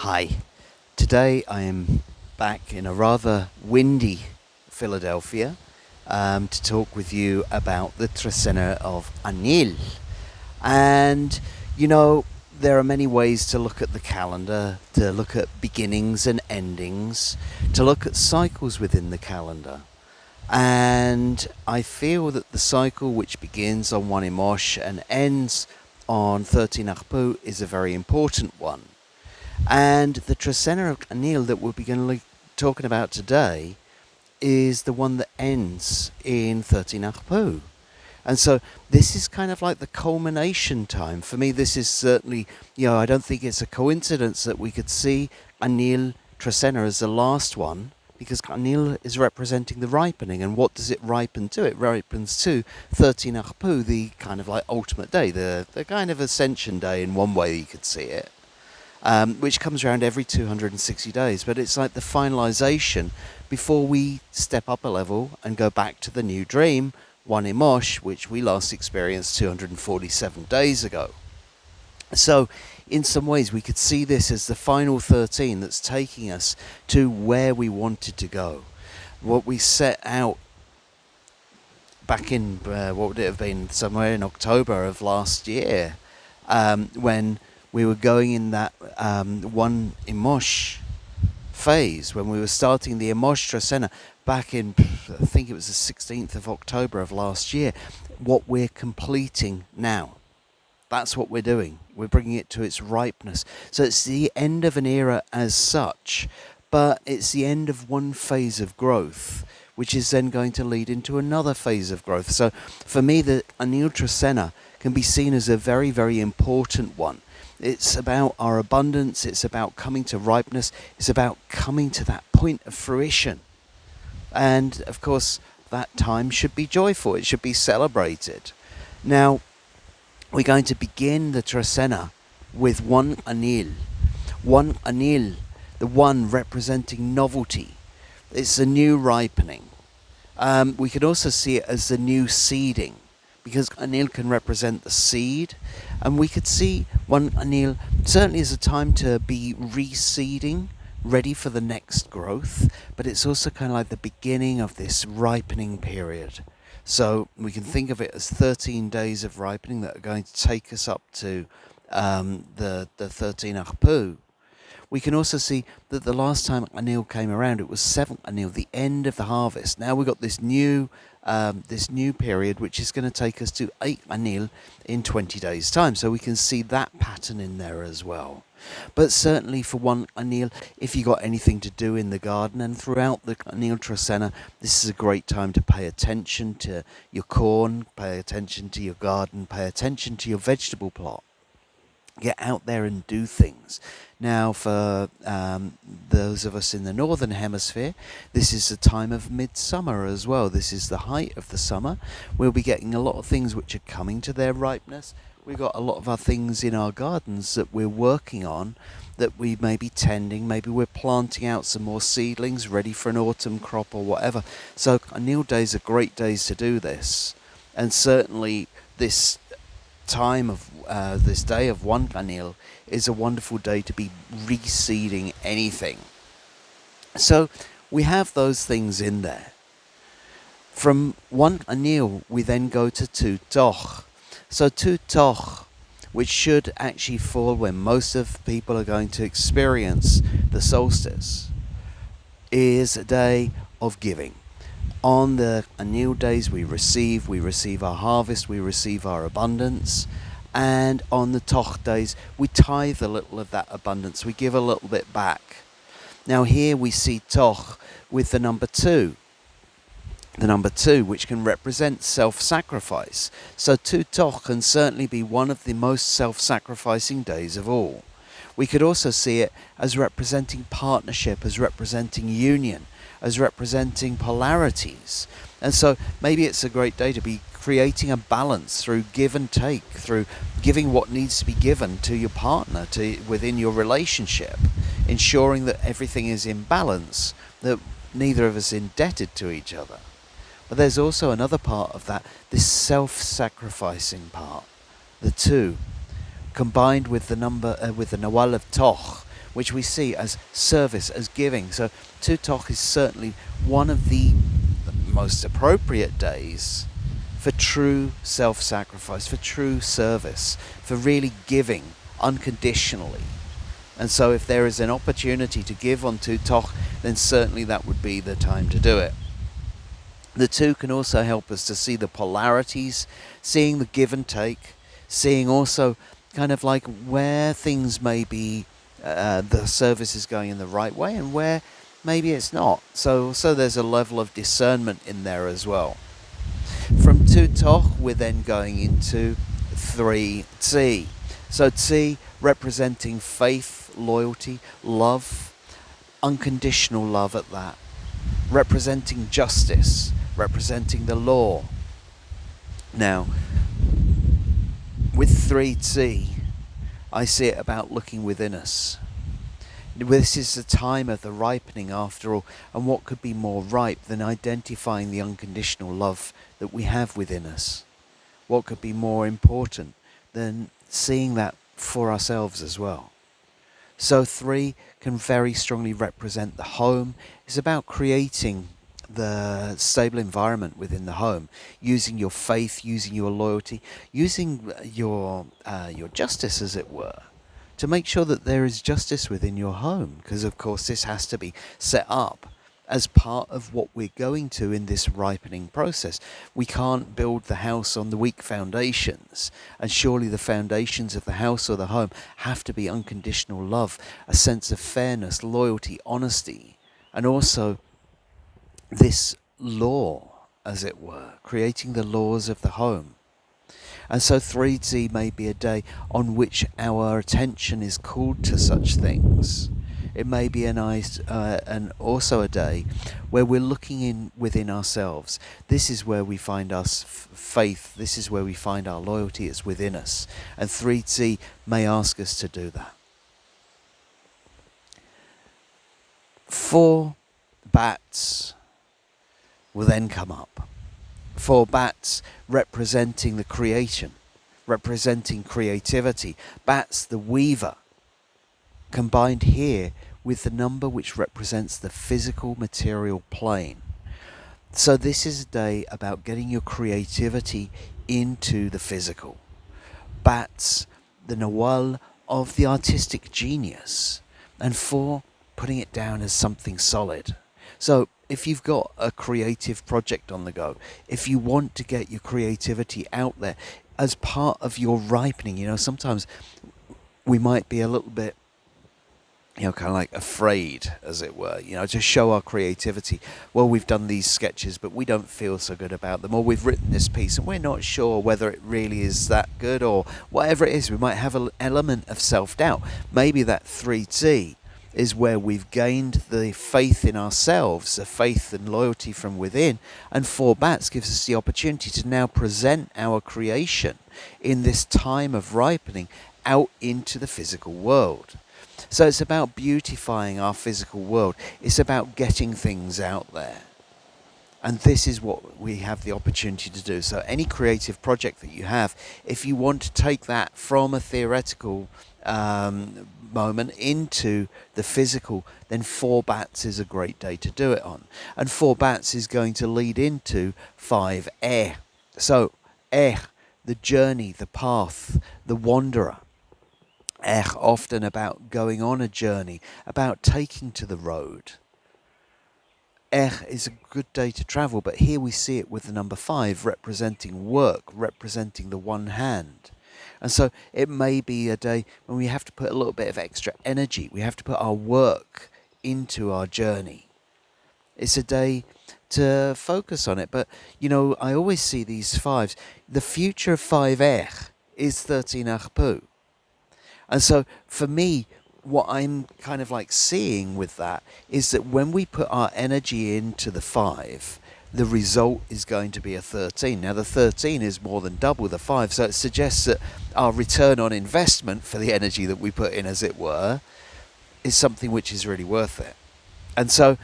Hi, today I am back in a rather windy Philadelphia to talk with you about the Trecena of Anil. And you know, there are many ways to look at the calendar, to look at beginnings and endings, to look at cycles within the calendar. And I feel that the cycle which begins on 1 Imosh and ends on 13 Ajpu is a very important one. And the Trecena of Anil that we'll be talking about today is the one that ends in 13 Ajpu. And so this is kind of like the culmination time. For me, this is certainly, I don't think it's a coincidence that we could see Anil Trecena as the last one, because Anil is representing the ripening. And what does it ripen to? It ripens to 13 Ajpu, the kind of like ultimate day, the kind of ascension day in one way you could see it. Which comes around every 260 days. But it's like the finalization before we step up a level and go back to the new dream, 1 Imosh, which we last experienced 247 days ago. So in some ways we could see this as the final 13 that's taking us to where we wanted to go. What we set out back in, what would it have been, somewhere in October of last year, when we were going in that 1 Imosh phase, when we were starting the Imosh Trecena back in, I think it was the 16th of October of last year. What we're completing now, that's what we're doing. We're bringing it to its ripeness. So it's the end of an era as such, but it's the end of one phase of growth, which is then going to lead into another phase of growth. So for me, the Anil Trecena can be seen as a very, very important one. It's about our abundance, it's about coming to ripeness, it's about coming to that point of fruition. And of course, that time should be joyful, it should be celebrated. Now, we're going to begin the Trecena with 1 Anil. 1 Anil, the one representing novelty. It's a new ripening. We could also see it as the new seeding, because Anil can represent the seed, and we could see 1 Anil certainly as a time to be reseeding, ready for the next growth, but it's also kind of like the beginning of this ripening period. So we can think of it as 13 days of ripening that are going to take us up to the 13 Ajpu. We can also see that the last time Anil came around, it was 7th Anil, the end of the harvest. Now we've got this new period, which is going to take us to 8 Anil in 20 days' time. So we can see that pattern in there as well. But certainly for 1 Anil, if you got anything to do in the garden and throughout the Anil Trecena, this is a great time to pay attention to your corn, pay attention to your garden, pay attention to your vegetable plot. Get out there and do things. Now, for those of us in the northern hemisphere, this is the time of midsummer as well. This is the height of the summer. We'll be getting a lot of things which are coming to their ripeness. We've got a lot of our things in our gardens that we're working on, that we may be tending. Maybe we're planting out some more seedlings ready for an autumn crop or whatever. So Anil days are great days to do this. And certainly this time of this day of 1 Anil is a wonderful day to be reseeding anything. So we have those things in there. From 1 Anil we then go to 2 Toch. So 2 Toch, which should actually fall when most of people are going to experience the solstice, is a day of giving. On the Anil days we receive our harvest, we receive our abundance. And on the Toch days, we tithe a little of that abundance. We give a little bit back. Now here we see Toch with the number 2. The number 2, which can represent self-sacrifice. So 2 Toch can certainly be one of the most self-sacrificing days of all. We could also see it as representing partnership, as representing union, as representing polarities. And so maybe it's a great day to be creating a balance through give and take, through giving what needs to be given to your partner, within your relationship, ensuring that everything is in balance, that neither of us indebted to each other. But there's also another part of that, this self-sacrificing part, the 2, combined with the Nawal of Toch, which we see as service, as giving. So Tutok is certainly one of the most appropriate days for true self-sacrifice, for true service, for really giving unconditionally. And so if there is an opportunity to give on Tutok, then certainly that would be the time to do it. The two can also help us to see the polarities, seeing the give and take, seeing also kind of like where things may be, the service is going in the right way and where maybe it's not. So there's a level of discernment in there as well. From Tutok, we're then going into 3 Tz'i. So Tz'i representing faith, loyalty, love, unconditional love at that. Representing justice, representing the law. Now, with 3 Tz'i, I see it about looking within us. This is the time of the ripening after all, and what could be more ripe than identifying the unconditional love that we have within us? What could be more important than seeing that for ourselves as well? So 3 can very strongly represent the home. It's about creating the stable environment within the home, using your faith, using your loyalty, using your justice, as it were, to make sure that there is justice within your home, because of course this has to be set up as part of what we're going to in this ripening process. We can't build the house on the weak foundations, and surely the foundations of the house or the home have to be unconditional love, a sense of fairness, loyalty, honesty, and also this law, as it were, creating the laws of the home. And so 3 Tz'i may be a day on which our attention is called to such things. It may be and also a day where we're looking in within ourselves. This is where we find our faith. This is where we find our loyalty. It's within us. And 3 Tz'i may ask us to do that. 4 bats will then come up. 4 bats representing the creation, representing creativity. Bats, the weaver, combined here with the number which represents the physical material plane. So this is a day about getting your creativity into the physical. Bats, the nawal of the artistic genius, and 4, putting it down as something solid. So if you've got a creative project on the go, if you want to get your creativity out there as part of your ripening, sometimes we might be a little bit, kind of like afraid, as it were, to show our creativity. Well, we've done these sketches, but we don't feel so good about them. Or we've written this piece and we're not sure whether it really is that good, or whatever it is. We might have an element of self-doubt. Maybe that 3 Tz'i is where we've gained the faith in ourselves, the faith and loyalty from within. And 4 bats gives us the opportunity to now present our creation in this time of ripening out into the physical world. So it's about beautifying our physical world. It's about getting things out there. And this is what we have the opportunity to do. So any creative project that you have, if you want to take that from a theoretical moment into the physical, then 4 bats is a great day to do it on. And 4 bats is going to lead into 5 So the journey, the path, the wanderer. Often about going on a journey, about taking to the road. Is a good day to travel, but here we see it with the number 5 representing work, representing the one hand. And so it may be a day when we have to put a little bit of extra energy. We have to put our work into our journey. It's a day to focus on it. But, I always see these 5s. The future of 5 is 13 Ajpu. And so for me, what I'm kind of like seeing with that is that when we put our energy into the 5, the result is going to be a 13. Now the 13 is more than double the 5, so it suggests that our return on investment for the energy that we put in, as it were, is something which is really worth it. And so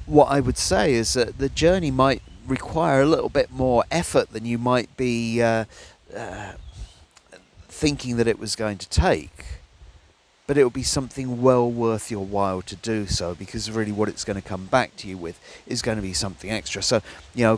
what I would say is that the journey might require a little bit more effort than you might be thinking that it was going to take. but it will be something well worth your while to do so, because really what it's going to come back to you with is going to be something extra. So,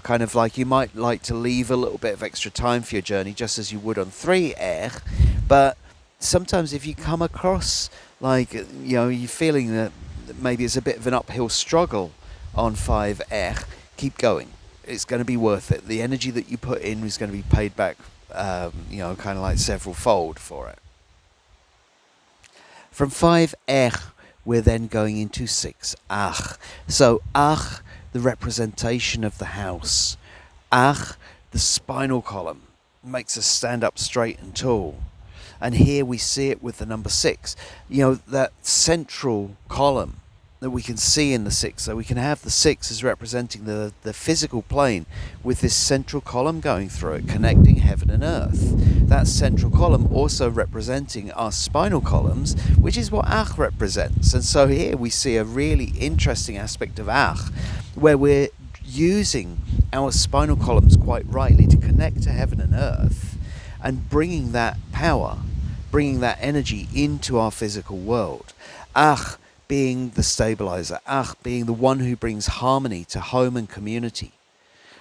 kind of like you might like to leave a little bit of extra time for your journey, just as you would on 3R, but sometimes if you come across like, you're feeling that maybe it's a bit of an uphill struggle on 5R, keep going. It's going to be worth it. The energy that you put in is going to be paid back, kind of like several fold for it. From 5R, we're then going into 6R. So R, the representation of the house. R, the spinal column, makes us stand up straight and tall. And here we see it with the number 6. That central column that we can see in the 6. So we can have the 6 as representing the physical plane, with this central column going through it, connecting heaven and earth. That central column also representing our spinal columns, which is what Ach represents. And so here we see a really interesting aspect of Ach, where we're using our spinal columns quite rightly to connect to heaven and earth, and bringing that power, bringing that energy into our physical world. Ach being the stabilizer, Ach being the one who brings harmony to home and community.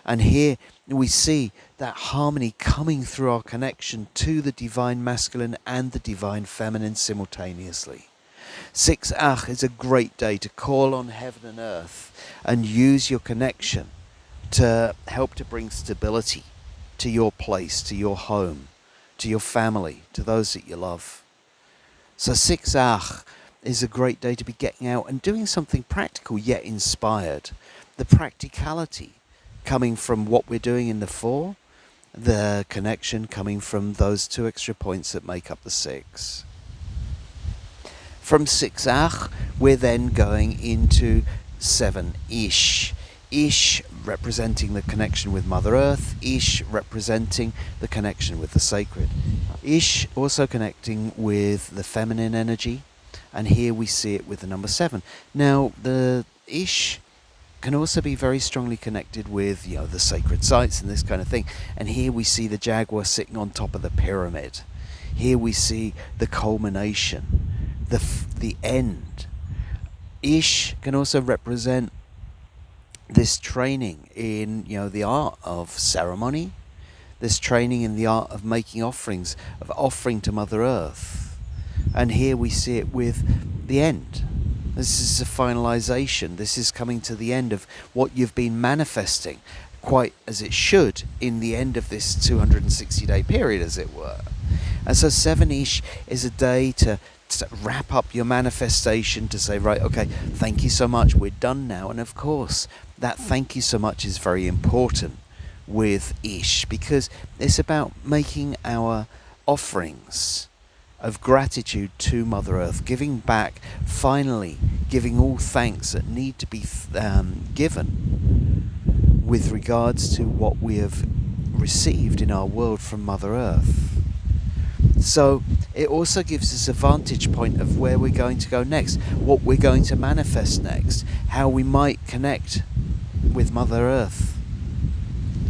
And here we see that harmony coming through our connection to the divine masculine and the divine feminine simultaneously. 6 is a great day to call on heaven and earth and use your connection to help to bring stability to your place, to your home, to your family, to those that you love. So 6 is a great day to be getting out and doing something practical yet inspired. The practicality coming from what we're doing in the 4, the connection coming from those 2 extra points that make up the 6. From 6 we're then going into 7 Ish. Ish representing the connection with Mother Earth, Ish representing the connection with the sacred. Ish also connecting with the feminine energy, and here we see it with the number 7. Now, the Ish can also be very strongly connected with, the sacred sites and this kind of thing. And here we see the jaguar sitting on top of the pyramid. Here we see the culmination, the end. Ish can also represent this training in, the art of ceremony, this training in the art of making offerings, of offering to Mother Earth. And here we see it with the end. This is a finalization. This is coming to the end of what you've been manifesting, quite as it should, in the end of this 260-day period, as it were. And so 7-ish is a day to wrap up your manifestation, to say, right, okay, thank you so much, we're done now. And of course, that thank you so much is very important with Ish, because it's about making our offerings of gratitude to Mother Earth, giving back, finally giving all thanks that need to be given with regards to what we have received in our world from Mother Earth. So it also gives us a vantage point of where we're going to go next, what we're going to manifest next, how we might connect with Mother Earth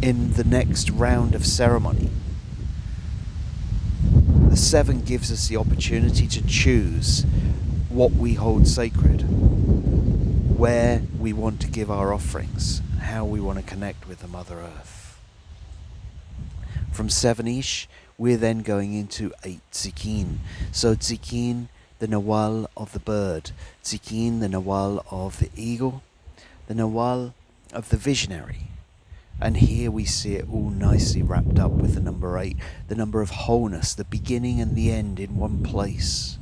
in the next round of ceremony. The 7 gives us the opportunity to choose what we hold sacred, where we want to give our offerings, and how we want to connect with the Mother Earth. From 7-ish, we're then going into 8 Tz'ikin. So Tz'ikin, the nawal of the bird. Tz'ikin, the nawal of the eagle. The nawal of the visionary. And here we see it all nicely wrapped up with the number 8, the number of wholeness, the beginning and the end in one place.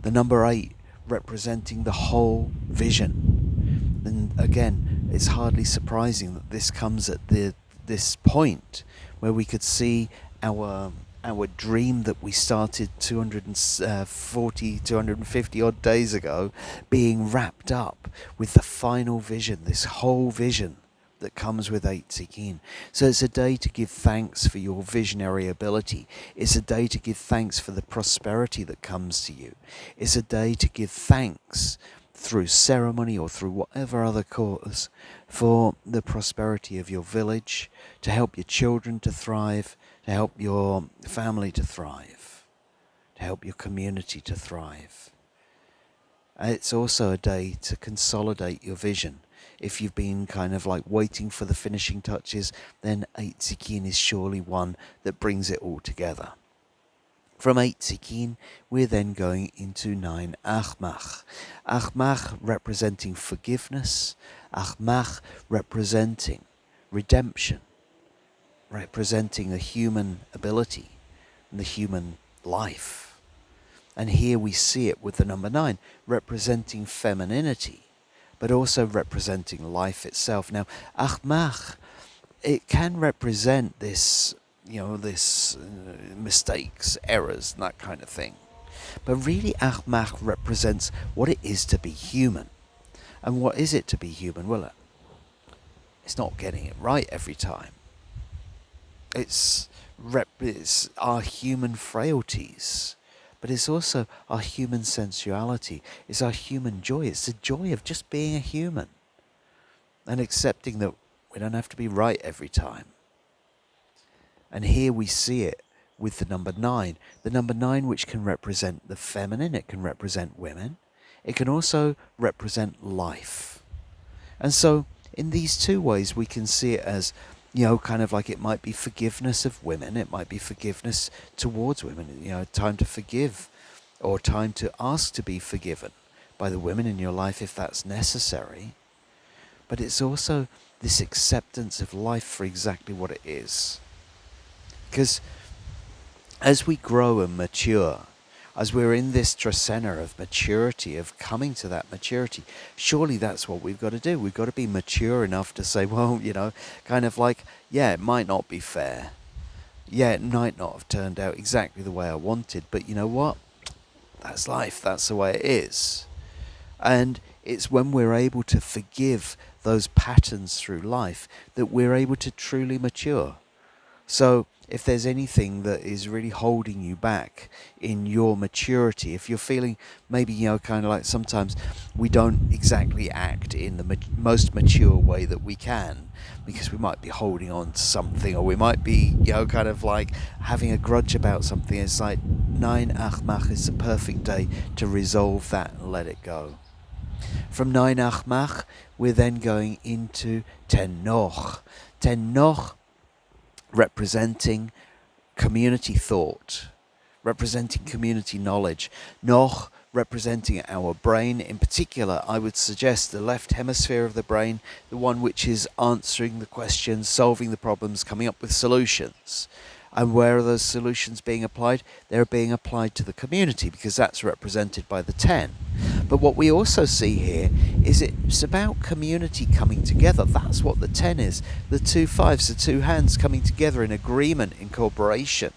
The number 8 representing the whole vision. And again, it's hardly surprising that this comes at this point where we could see our dream that we started 250 odd days ago being wrapped up with the final vision, this whole vision that comes with 8 Tz'ikin. So it's a day to give thanks for your visionary ability. It's a day to give thanks for the prosperity that comes to you. It's a day to give thanks through ceremony or through whatever other cause for the prosperity of your village, to help your children to thrive, to help your family to thrive, to help your community to thrive. And it's also a day to consolidate your vision. If you've been kind of like waiting for the finishing touches, then 8 Tz'ikin is surely one that brings it all together. From 8 Tz'ikin, we're then going into 9 Ajmak. Ajmak representing forgiveness, Ajmak representing redemption, representing the human ability and the human life. And here we see it with the number 9, representing femininity, but also representing life itself. Now, Ajmak, it can represent this, mistakes, errors, and that kind of thing. But really, Ajmak represents what it is to be human. And what is it to be human? Well, it's not getting it right every time. It's our human frailties. But it's also our human sensuality. It's our human joy. It's the joy of just being a human. And accepting that we don't have to be right every time. And here we see it with the number 9. The number 9, which can represent the feminine. It can represent women. It can also represent life. And so in these two ways, we can see it as, kind of like it might be forgiveness of women. It might be forgiveness towards women, time to forgive or time to ask to be forgiven by the women in your life if that's necessary. But it's also this acceptance of life for exactly what it is. Because as we grow and mature, as we're in this Trecena of maturity, of coming to that maturity, surely that's what we've got to do. We've got to be mature enough to say, well, kind of like, yeah, it might not be fair. Yeah, it might not have turned out exactly the way I wanted, but you know what? That's life. That's the way it is. And it's when we're able to forgive those patterns through life that we're able to truly mature. So if there's anything that is really holding you back in your maturity, if you're feeling maybe, kind of like sometimes we don't exactly act in the most mature way that we can, because we might be holding on to something, or we might be, kind of like having a grudge about something. It's like 9 Ajmak is the perfect day to resolve that and let it go. From 9 Ajmak, we're then going into 10 Noch. 10 Noch representing community thought, representing community knowledge. Noch representing our brain. In particular, I would suggest the left hemisphere of the brain, the one which is answering the questions, solving the problems, coming up with solutions. And where are those solutions being applied? They're being applied to the community, because that's represented by the 10. But what we also see here is it's about community coming together. That's what the 10 is. The 2 5s, the 2 hands coming together in agreement, in cooperation.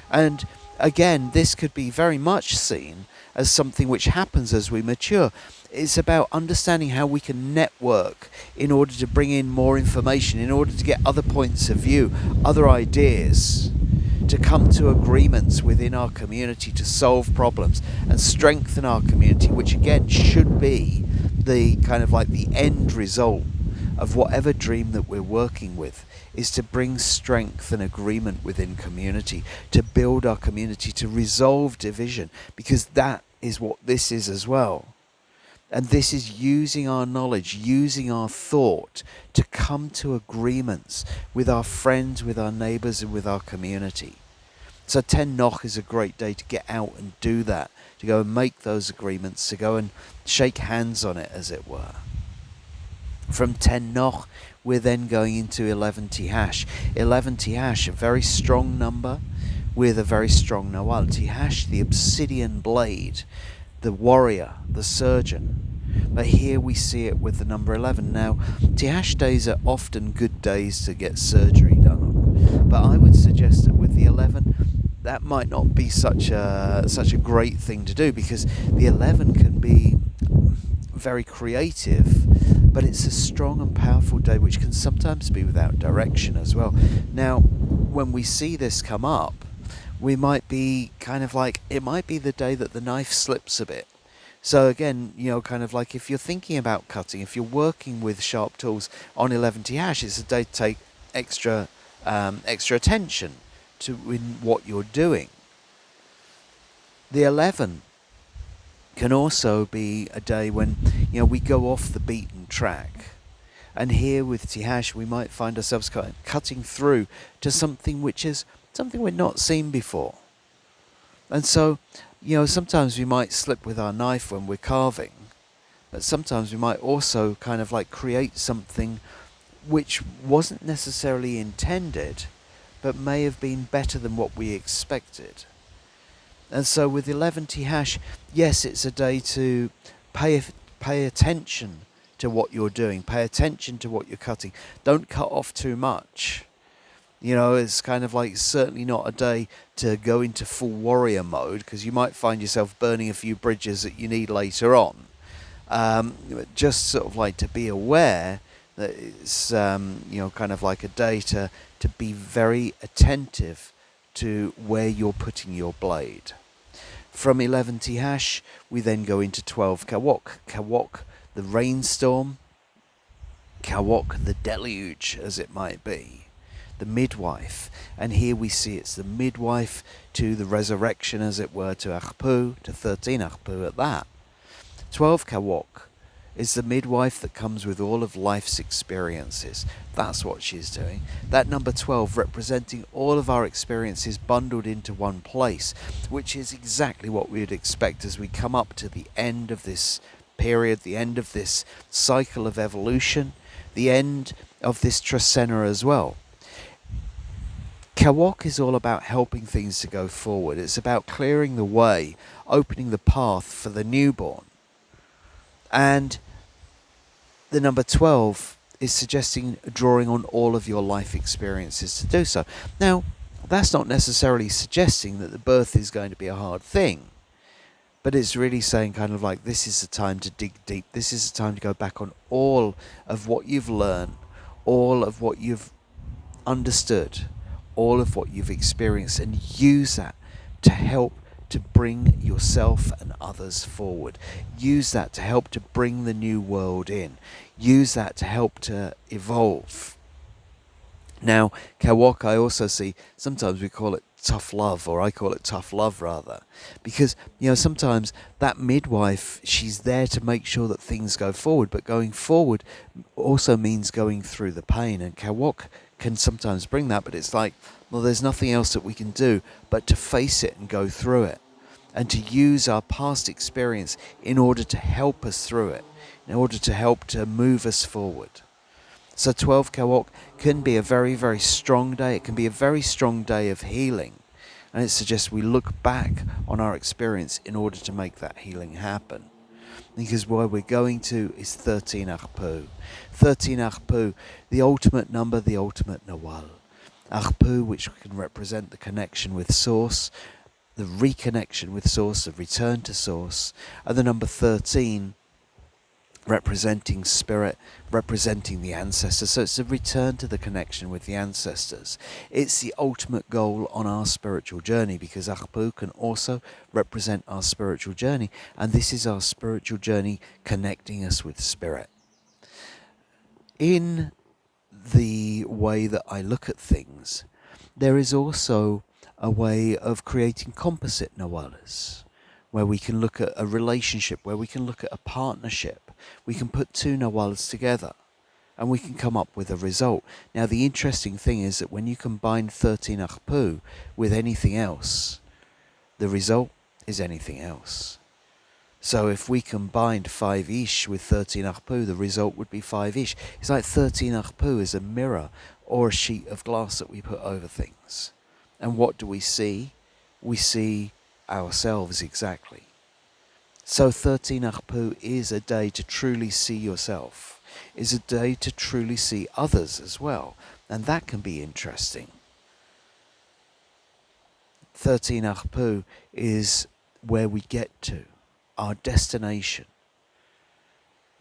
And again, this could be very much seen as something which happens as we mature. It's about understanding how we can network in order to bring in more information, in order to get other points of view, other ideas, to come to agreements within our community to solve problems and strengthen our community, which again should be the kind of like the end result of whatever dream that we're working with, is to bring strength and agreement within community, to build our community, to resolve division, because that is what this is as well. And this is using our knowledge, using our thought to come to agreements with our friends, with our neighbours, and with our community. So 10 Noch is a great day to get out and do that, to go and make those agreements, to go and shake hands on it, as it were. From 10 Noch, we're then going into 11 Tijax. 11 Tijax, a very strong number with a very strong Nawal. Tijax, the obsidian blade, the warrior, the surgeon. But here we see it with the number 11. Now, Tijax days are often good days to get surgery done on. But I would suggest that with the 11, that might not be such a great thing to do, because the 11 can be very creative, but it's a strong and powerful day which can sometimes be without direction as well. Now, when we see this come up, we might be kind of like, it might be the day that the knife slips a bit. So again, kind of like if you're thinking about cutting, if you're working with sharp tools on 11 Tijax, it's a day to take extra attention to in what you're doing. The 11 can also be a day when we go off the beaten track. And here with Tijax, we might find ourselves cutting through to something which is something we've not seen before. And so, sometimes we might slip with our knife when we're carving, but sometimes we might also kind of like create something which wasn't necessarily intended, but may have been better than what we expected. And so with 11 Tijax, yes, it's a day to pay attention to what you're doing, pay attention to what you're cutting. Don't cut off too much. It's kind of like certainly not a day to go into full warrior mode, because you might find yourself burning a few bridges that you need later on. Just sort of like to be aware that it's kind of like a day to be very attentive to where you're putting your blade. From 11 Tijax, we then go into 12 Kawok. Kawok, the rainstorm. Kawok, the deluge, as it might be. The midwife. And here we see it's the midwife to the resurrection, as it were, to Ajpu, to 13 Ajpu at that. 12 Kawok is the midwife that comes with all of life's experiences. That's what she's doing. That number 12 representing all of our experiences bundled into one place, which is exactly what we would expect as we come up to the end of this period, the end of this cycle of evolution, the end of this Trecena as well. Kawok is all about helping things to go forward. It's about clearing the way, opening the path for the newborn. And the number 12 is suggesting drawing on all of your life experiences to do so. Now, that's not necessarily suggesting that the birth is going to be a hard thing, but it's really saying kind of like this is the time to dig deep. This is the time to go back on all of what you've learned, all of what you've understood, all of what you've experienced, and use that to help to bring yourself and others forward. Use that to help to bring the new world in. Use that to help to evolve. Now, Kawok, I also see, sometimes we call it tough love, or I call it tough love rather, because sometimes that midwife, she's there to make sure that things go forward, but going forward also means going through the pain, and Kawok can sometimes bring that, but it's like, well, there's nothing else that we can do but to face it and go through it, and to use our past experience in order to help us through it, in order to help to move us forward. So 12 Kawok can be a very, very strong day. It can be a very strong day of healing. And it suggests we look back on our experience in order to make that healing happen. Because where we're going to is 13 Ajpu. 13 Ajpu, the ultimate number, the ultimate Nawal. Ajpu, which can represent the connection with Source, the reconnection with Source, the return to Source, and the number 13 representing spirit, representing the ancestors. So it's a return to the connection with the ancestors. It's the ultimate goal on our spiritual journey, because Ajpu can also represent our spiritual journey, and this is our spiritual journey connecting us with spirit. In the way that I look at things, there is also a way of creating composite nawalas, where we can look at a relationship, where we can look at a partnership. We can put two nawalas together and we can come up with a result. Now, the interesting thing is that when you combine 13 Ajpu with anything else, the result is anything else. So if we combined 5 Ish with 13 Ajpu, the result would be 5 Ish. It's like 13 Ajpu is a mirror or a sheet of glass that we put over things. And what do we see? We see ourselves exactly. So 13 Ajpu is a day to truly see yourself, is a day to truly see others as well. And that can be interesting. 13 Ajpu is where we get to, our destination.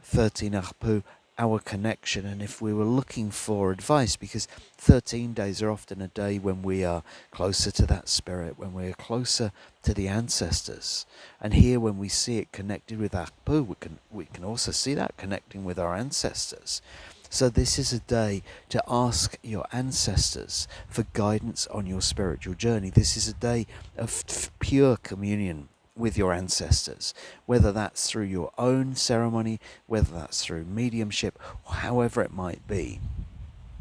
13 Ajpu, our connection. And if we were looking for advice, because 13 days are often a day when we are closer to that spirit, when we are closer to the ancestors. And here when we see it connected with Ajpu, we can also see that connecting with our ancestors. So this is a day to ask your ancestors for guidance on your spiritual journey. This is a day of pure communion with your ancestors, whether that's through your own ceremony, whether that's through mediumship, or however it might be.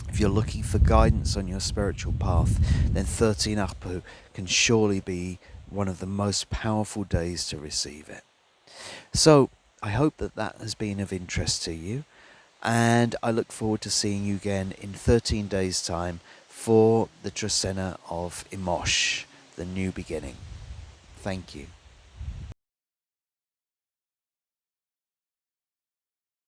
If you're looking for guidance on your spiritual path, then 13 Ajpu can surely be one of the most powerful days to receive it. So I hope that that has been of interest to you, and I look forward to seeing you again in 13 days' time for the Trecena of Imosh, the new beginning. Thank you.